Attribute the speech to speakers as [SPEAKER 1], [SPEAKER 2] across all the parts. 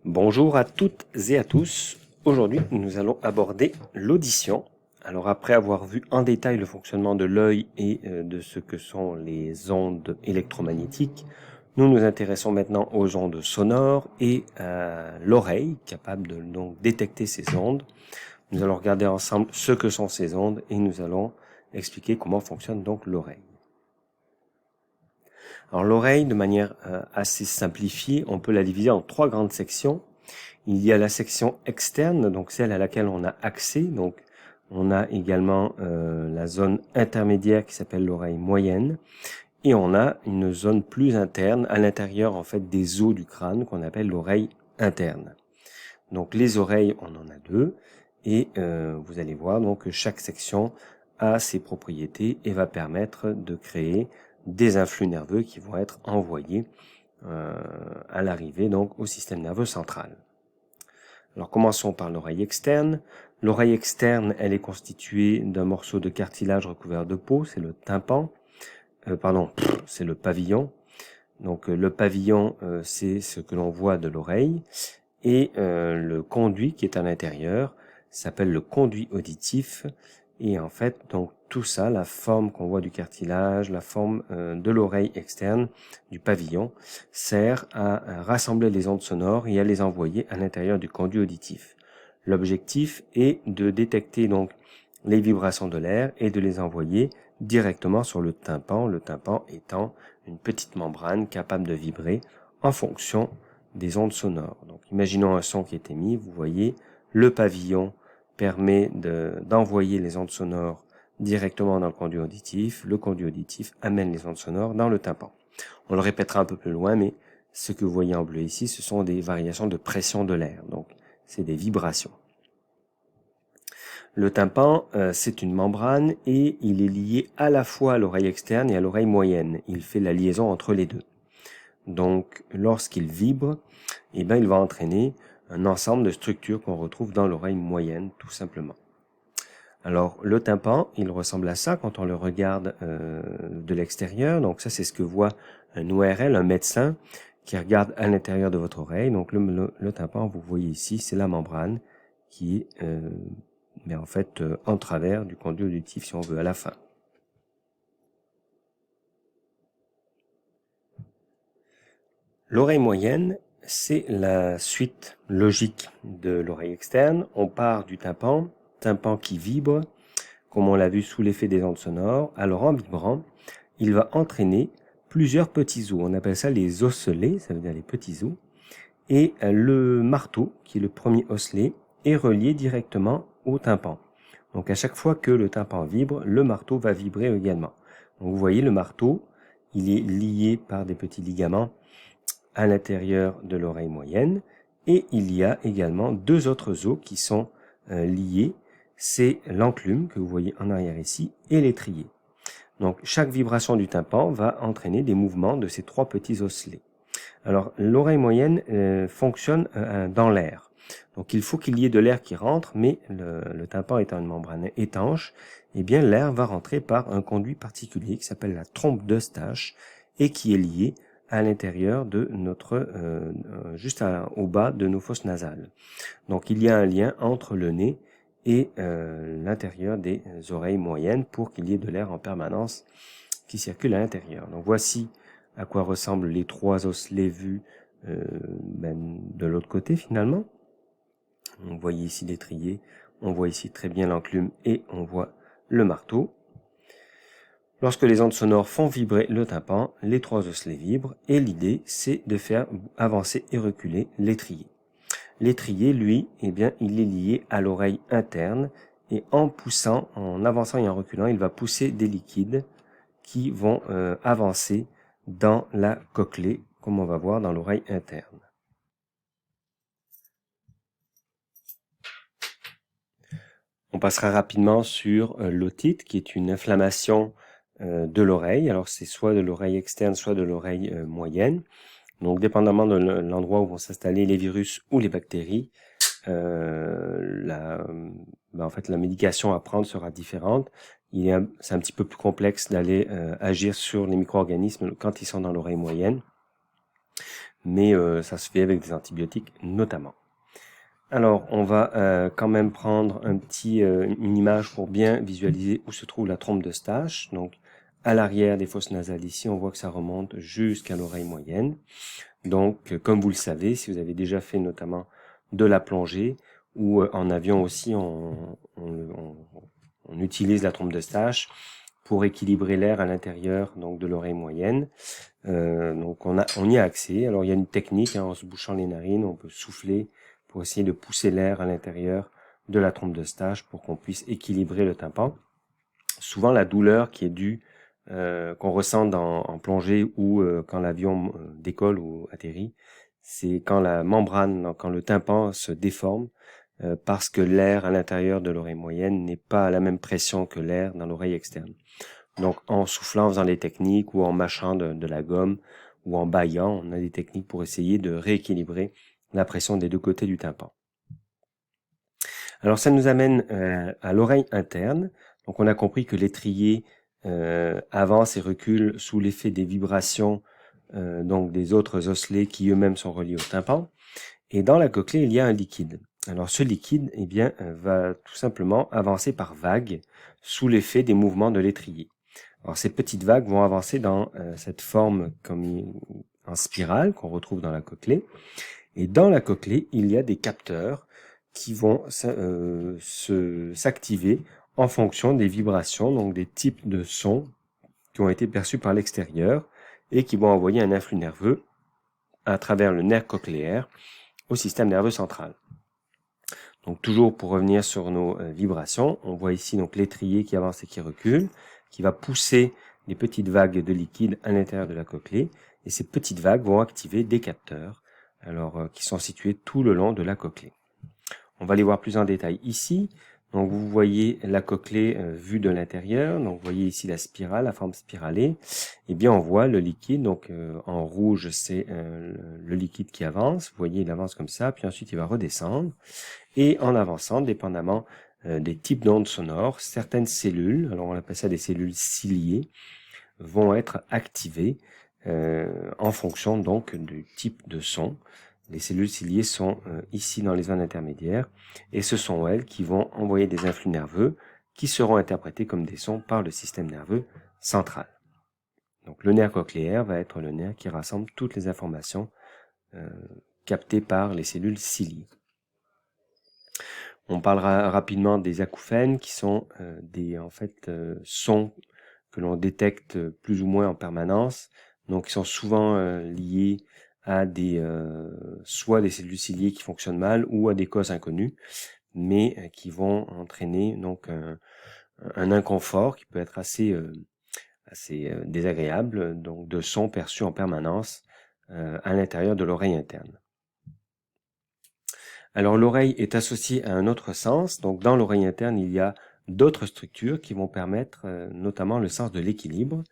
[SPEAKER 1] Bonjour à toutes et à tous. Aujourd'hui, nous allons aborder l'audition. Alors après avoir vu en détail le fonctionnement de l'œil et de ce que sont les ondes électromagnétiques, nous nous intéressons maintenant aux ondes sonores et à l'oreille, capable de donc détecter ces ondes. Nous allons regarder ensemble ce que sont ces ondes et nous allons expliquer comment fonctionne donc l'oreille. Alors l'oreille, de manière assez simplifiée, on peut la diviser en trois grandes sections. Il y a la section externe, donc celle à laquelle on a accès. Donc on a également la zone intermédiaire qui s'appelle l'oreille moyenne. Et on a une zone plus interne, à l'intérieur en fait des os du crâne, qu'on appelle l'oreille interne. Donc les oreilles, on en a deux. Et vous allez voir donc que chaque section a ses propriétés et va permettre de créer des influx nerveux qui vont être envoyés à l'arrivée donc au système nerveux central. Alors commençons par l'oreille externe. L'oreille externe, elle est constituée d'un morceau de cartilage recouvert de peau, c'est le tympan. C'est le pavillon. Donc le pavillon, c'est ce que l'on voit de l'oreille. Et le conduit qui est à l'intérieur s'appelle le conduit auditif. Et en fait, donc tout ça, la forme qu'on voit du cartilage, la forme de l'oreille externe, du pavillon, sert à rassembler les ondes sonores et à les envoyer à l'intérieur du conduit auditif. L'objectif est de détecter donc les vibrations de l'air et de les envoyer directement sur le tympan étant une petite membrane capable de vibrer en fonction des ondes sonores. Donc imaginons un son qui est émis, vous voyez, le pavillon permet d'envoyer les ondes sonores directement dans le conduit auditif. Le conduit auditif amène les ondes sonores dans le tympan. On le répétera un peu plus loin, mais ce que vous voyez en bleu ici, ce sont des variations de pression de l'air. Donc, c'est des vibrations. Le tympan, c'est une membrane et il est lié à la fois à l'oreille externe et à l'oreille moyenne. Il fait la liaison entre les deux. Donc, lorsqu'il vibre, il va entraîner un ensemble de structures qu'on retrouve dans l'oreille moyenne, tout simplement. Alors, le tympan, il ressemble à ça quand on le regarde de l'extérieur. Donc ça, c'est ce que voit un ORL, un médecin, qui regarde à l'intérieur de votre oreille. Donc le tympan, vous voyez ici, c'est la membrane qui est en fait en travers du conduit auditif, si on veut, à la fin. L'oreille moyenne, c'est la suite logique de l'oreille externe. On part du tympan qui vibre, comme on l'a vu sous l'effet des ondes sonores. Alors en vibrant, il va entraîner plusieurs petits os. On appelle ça les osselets, ça veut dire les petits os. Et le marteau, qui est le premier osselet, est relié directement au tympan. Donc à chaque fois que le tympan vibre, le marteau va vibrer également. Donc vous voyez, le marteau, il est lié par des petits ligaments à l'intérieur de l'oreille moyenne. Et il y a également deux autres os qui sont liés. C'est l'enclume que vous voyez en arrière ici et l'étrier. Donc chaque vibration du tympan va entraîner des mouvements de ces trois petits osselets. Alors l'oreille moyenne fonctionne dans l'air. Donc il faut qu'il y ait de l'air qui rentre, mais le tympan étant une membrane étanche, eh bien l'air va rentrer par un conduit particulier qui s'appelle la trompe d'Eustache et qui est lié à l'intérieur de notre, juste au bas de nos fosses nasales. Donc il y a un lien entre le nez et l'intérieur des oreilles moyennes pour qu'il y ait de l'air en permanence qui circule à l'intérieur. Donc voici à quoi ressemblent les trois osselets vus de l'autre côté finalement. On voit ici l'étrier, on voit ici très bien l'enclume et on voit le marteau. Lorsque les ondes sonores font vibrer le tympan, les trois osselets vibrent et l'idée c'est de faire avancer et reculer l'étrier. L'étrier, lui, eh bien, il est lié à l'oreille interne et en poussant, en avançant et en reculant, il va pousser des liquides qui vont avancer dans la cochlée, comme on va voir dans l'oreille interne. On passera rapidement sur l'otite, qui est une inflammation de l'oreille. Alors c'est soit de l'oreille externe, soit de l'oreille moyenne. Donc dépendamment de l'endroit où vont s'installer les virus ou les bactéries, en fait la médication à prendre sera différente. C'est un petit peu plus complexe d'aller agir sur les micro-organismes quand ils sont dans l'oreille moyenne. mais ça se fait avec des antibiotiques notamment. Alors, on va quand même prendre une image pour bien visualiser où se trouve la trompe d'Eustache. Donc, à l'arrière des fosses nasales ici, on voit que ça remonte jusqu'à l'oreille moyenne. Donc, comme vous le savez, si vous avez déjà fait notamment de la plongée ou en avion aussi, on utilise la trompe d'Eustache pour équilibrer l'air à l'intérieur donc de l'oreille moyenne. Donc, on y a accès. Alors, il y a une technique, en se bouchant les narines, on peut souffler pour essayer de pousser l'air à l'intérieur de la trompe d'Eustache pour qu'on puisse équilibrer le tympan. Souvent, la douleur qui est due, qu'on ressent en plongée ou quand l'avion décolle ou atterrit, c'est quand la membrane, quand le tympan se déforme, parce que l'air à l'intérieur de l'oreille moyenne n'est pas à la même pression que l'air dans l'oreille externe. Donc, en soufflant, en faisant des techniques ou en mâchant de la gomme ou en bâillant, on a des techniques pour essayer de rééquilibrer la pression des deux côtés du tympan. Alors ça nous amène à l'oreille interne. Donc on a compris que l'étrier avance et recule sous l'effet des vibrations donc des autres osselets qui eux-mêmes sont reliés au tympan. Et dans la cochlée, il y a un liquide. Alors ce liquide va tout simplement avancer par vagues sous l'effet des mouvements de l'étrier. Alors ces petites vagues vont avancer dans cette forme comme en spirale qu'on retrouve dans la cochlée. Et dans la cochlée, il y a des capteurs qui vont s'activer en fonction des vibrations, donc des types de sons qui ont été perçus par l'extérieur et qui vont envoyer un influx nerveux à travers le nerf cochléaire au système nerveux central. Donc toujours pour revenir sur nos vibrations, on voit ici donc l'étrier qui avance et qui recule, qui va pousser les petites vagues de liquide à l'intérieur de la cochlée, et ces petites vagues vont activer des capteurs qui sont situés tout le long de la cochlée. On va les voir plus en détail ici. Donc vous voyez la cochlée vue de l'intérieur. Donc vous voyez ici la spirale, la forme spiralée. Et bien on voit le liquide. Donc en rouge c'est le liquide qui avance. Vous voyez il avance comme ça, puis ensuite il va redescendre. Et en avançant, dépendamment des types d'ondes sonores, certaines cellules, alors on appelle ça des cellules ciliées, vont être activées en fonction donc du type de son. Les cellules ciliées sont ici dans les zones intermédiaires et ce sont elles qui vont envoyer des influx nerveux qui seront interprétés comme des sons par le système nerveux central. Donc le nerf cochléaire va être le nerf qui rassemble toutes les informations captées par les cellules ciliées. On parlera rapidement des acouphènes qui sont des sons que l'on détecte plus ou moins en permanence, donc qui sont souvent liés à soit des cellules ciliées qui fonctionnent mal ou à des causes inconnues, mais qui vont entraîner donc un inconfort qui peut être assez désagréable, donc de sons perçus en permanence à l'intérieur de l'oreille interne. Alors l'oreille est associée à un autre sens, donc dans l'oreille interne il y a d'autres structures qui vont permettre notamment le sens de l'équilibre.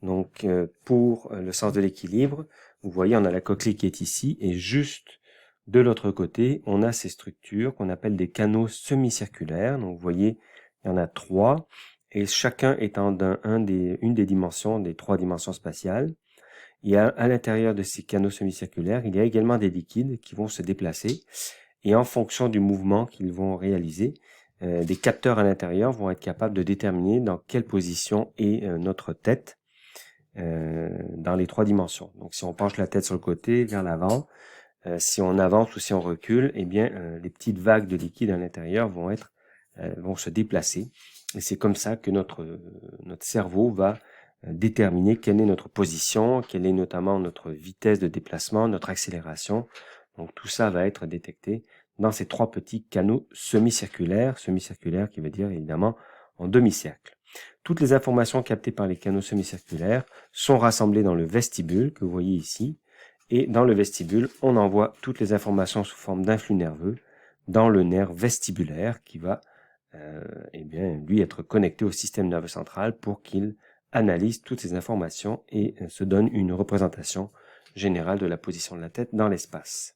[SPEAKER 1] Donc pour le sens de l'équilibre, vous voyez on a la cochlée qui est ici et juste de l'autre côté on a ces structures qu'on appelle des canaux semi-circulaires. Donc vous voyez il y en a 3 et chacun étant une des dimensions des 3 dimensions spatiales. Et à l'intérieur de ces canaux semi-circulaires il y a également des liquides qui vont se déplacer. Et en fonction du mouvement qu'ils vont réaliser, des capteurs à l'intérieur vont être capables de déterminer dans quelle position est notre tête dans les 3 dimensions. Donc si on penche la tête sur le côté, vers l'avant, si on avance ou si on recule, eh bien les petites vagues de liquide à l'intérieur vont se déplacer. Et c'est comme ça que notre cerveau va déterminer quelle est notre position, quelle est notamment notre vitesse de déplacement, notre accélération. Donc tout ça va être détecté dans ces 3 petits canaux semi-circulaires qui veut dire évidemment en demi-cercle. Toutes les informations captées par les canaux semi-circulaires sont rassemblées dans le vestibule que vous voyez ici. Et dans le vestibule, on envoie toutes les informations sous forme d'influx nerveux dans le nerf vestibulaire qui va lui être connecté au système nerveux central pour qu'il analyse toutes ces informations et se donne une représentation générale de la position de la tête dans l'espace.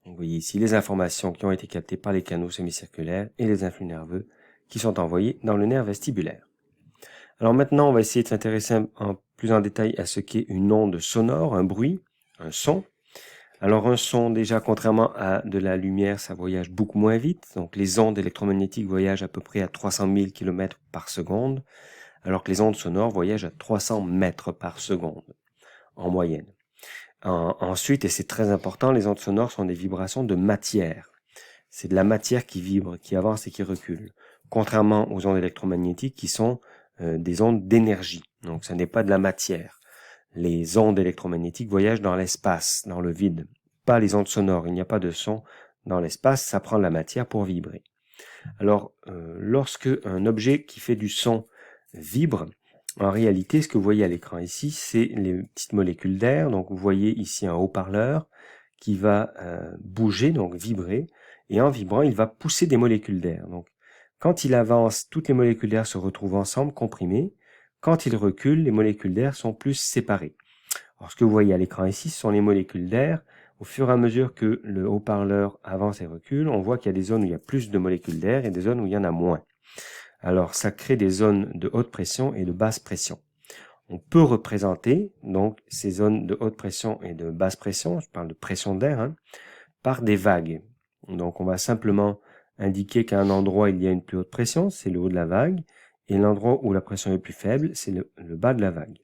[SPEAKER 1] Vous voyez ici les informations qui ont été captées par les canaux semi-circulaires et les influx nerveux qui sont envoyés dans le nerf vestibulaire. Alors maintenant, on va essayer de s'intéresser plus en détail à ce qu'est une onde sonore, un bruit, un son. Alors un son, déjà, contrairement à de la lumière, ça voyage beaucoup moins vite. Donc les ondes électromagnétiques voyagent à peu près à 300 000 km par seconde, alors que les ondes sonores voyagent à 300 mètres par seconde, en moyenne. Ensuite, et c'est très important, les ondes sonores sont des vibrations de matière. C'est de la matière qui vibre, qui avance et qui recule. Contrairement aux ondes électromagnétiques qui sont des ondes d'énergie. Donc ce n'est pas de la matière. Les ondes électromagnétiques voyagent dans l'espace, dans le vide. Pas les ondes sonores, il n'y a pas de son dans l'espace, ça prend de la matière pour vibrer. Alors, lorsque un objet qui fait du son vibre, en réalité, ce que vous voyez à l'écran ici, c'est les petites molécules d'air. Donc vous voyez ici un haut-parleur qui va bouger, donc vibrer, et en vibrant, il va pousser des molécules d'air. Donc quand il avance, toutes les molécules d'air se retrouvent ensemble, comprimées. Quand il recule, les molécules d'air sont plus séparées. Alors ce que vous voyez à l'écran ici, ce sont les molécules d'air. Au fur et à mesure que le haut-parleur avance et recule, on voit qu'il y a des zones où il y a plus de molécules d'air et des zones où il y en a moins. Alors ça crée des zones de haute pression et de basse pression. On peut représenter donc ces zones de haute pression et de basse pression, je parle de pression d'air, par des vagues. Donc on va simplement indiquer qu'à un endroit il y a une plus haute pression, c'est le haut de la vague, et l'endroit où la pression est plus faible, c'est le bas de la vague.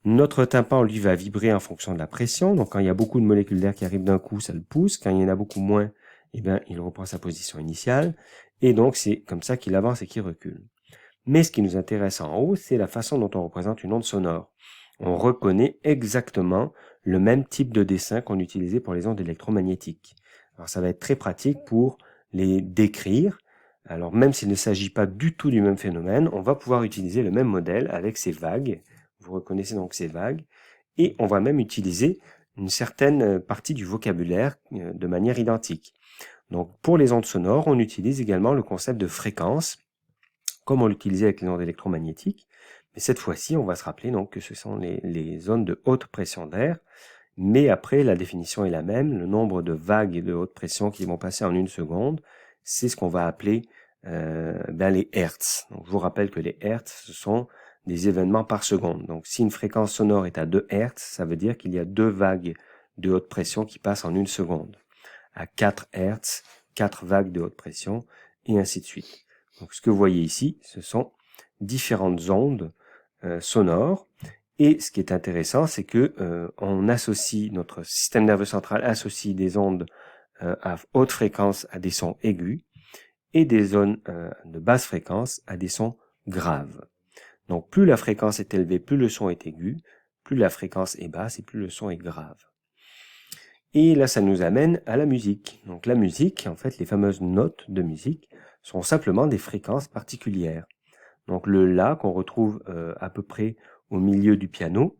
[SPEAKER 1] Notre tympan, lui, va vibrer en fonction de la pression. Donc quand il y a beaucoup de molécules d'air qui arrivent d'un coup, ça le pousse. Quand il y en a beaucoup moins, eh bien, il reprend sa position initiale. Et donc c'est comme ça qu'il avance et qu'il recule. Mais ce qui nous intéresse en haut, c'est la façon dont on représente une onde sonore. On reconnaît exactement le même type de dessin qu'on utilisait pour les ondes électromagnétiques. Alors ça va être très pratique pour les décrire. Alors même s'il ne s'agit pas du tout du même phénomène, on va pouvoir utiliser le même modèle avec ces vagues. Vous reconnaissez donc ces vagues. Et on va même utiliser une certaine partie du vocabulaire de manière identique. Donc pour les ondes sonores, on utilise également le concept de fréquence, comme on l'utilisait avec les ondes électromagnétiques. Mais cette fois-ci, on va se rappeler donc que ce sont les zones de haute pression d'air. Mais après, la définition est la même. Le nombre de vagues de haute pression qui vont passer en une seconde, c'est ce qu'on va appeler les hertz. Donc, je vous rappelle que les hertz, ce sont des événements par seconde. Donc si une fréquence sonore est à 2 hertz, ça veut dire qu'il y a 2 vagues de haute pression qui passent en une seconde. À 4 hertz, 4 vagues de haute pression, et ainsi de suite. Donc ce que vous voyez ici, ce sont différentes ondes sonores. Et ce qui est intéressant, c'est que on associe, notre système nerveux central associe des ondes à haute fréquence à des sons aigus, et des zones de basse fréquence à des sons graves. Donc plus la fréquence est élevée, plus le son est aigu, plus la fréquence est basse et plus le son est grave. Et là, ça nous amène à la musique. Donc la musique, en fait, les fameuses notes de musique sont simplement des fréquences particulières. Donc le La qu'on retrouve à peu près au milieu du piano,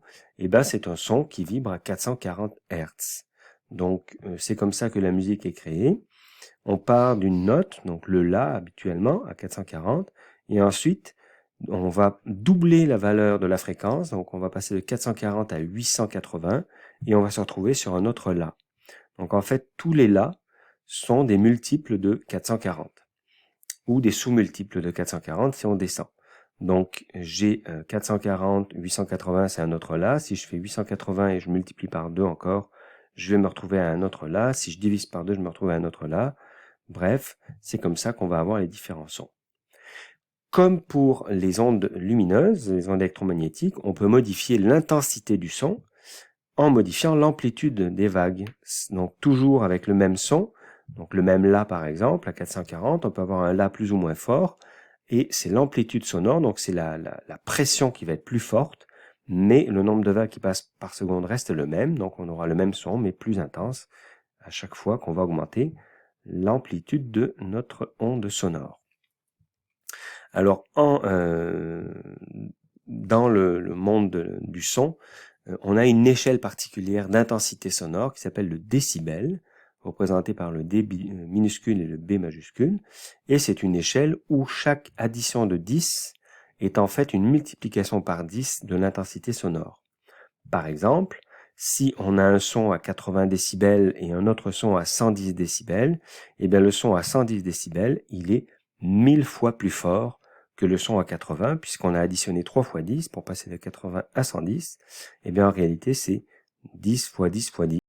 [SPEAKER 1] c'est un son qui vibre à 440 Hz. Donc c'est comme ça que la musique est créée. On part d'une note, donc le La habituellement à 440, et ensuite on va doubler la valeur de la fréquence, donc on va passer de 440 à 880, et on va se retrouver sur un autre La. Donc en fait, tous les La sont des multiples de 440, ou des sous-multiples de 440 si on descend. Donc j'ai 440, 880, c'est un autre La. Si je fais 880 et je multiplie par 2 encore, je vais me retrouver à un autre La. Si je divise par 2, je me retrouve à un autre La. Bref, c'est comme ça qu'on va avoir les différents sons. Comme pour les ondes lumineuses, les ondes électromagnétiques, on peut modifier l'intensité du son en modifiant l'amplitude des vagues. Donc toujours avec le même son, donc le même La par exemple, à 440, on peut avoir un La plus ou moins fort, et c'est l'amplitude sonore, donc c'est la pression qui va être plus forte, mais le nombre de vagues qui passent par seconde reste le même, donc on aura le même son, mais plus intense, à chaque fois qu'on va augmenter l'amplitude de notre onde sonore. Alors, dans le monde du son, on a une échelle particulière d'intensité sonore qui s'appelle le décibel, représenté par le D minuscule et le B majuscule, et c'est une échelle où chaque addition de 10 est en fait une multiplication par 10 de l'intensité sonore. Par exemple, si on a un son à 80 décibels et un autre son à 110 décibels, le son à 110 décibels, il est 1000 fois plus fort que le son à 80, puisqu'on a additionné 3 fois 10 pour passer de 80 à 110, eh bien en réalité c'est 10 fois 10 fois 10.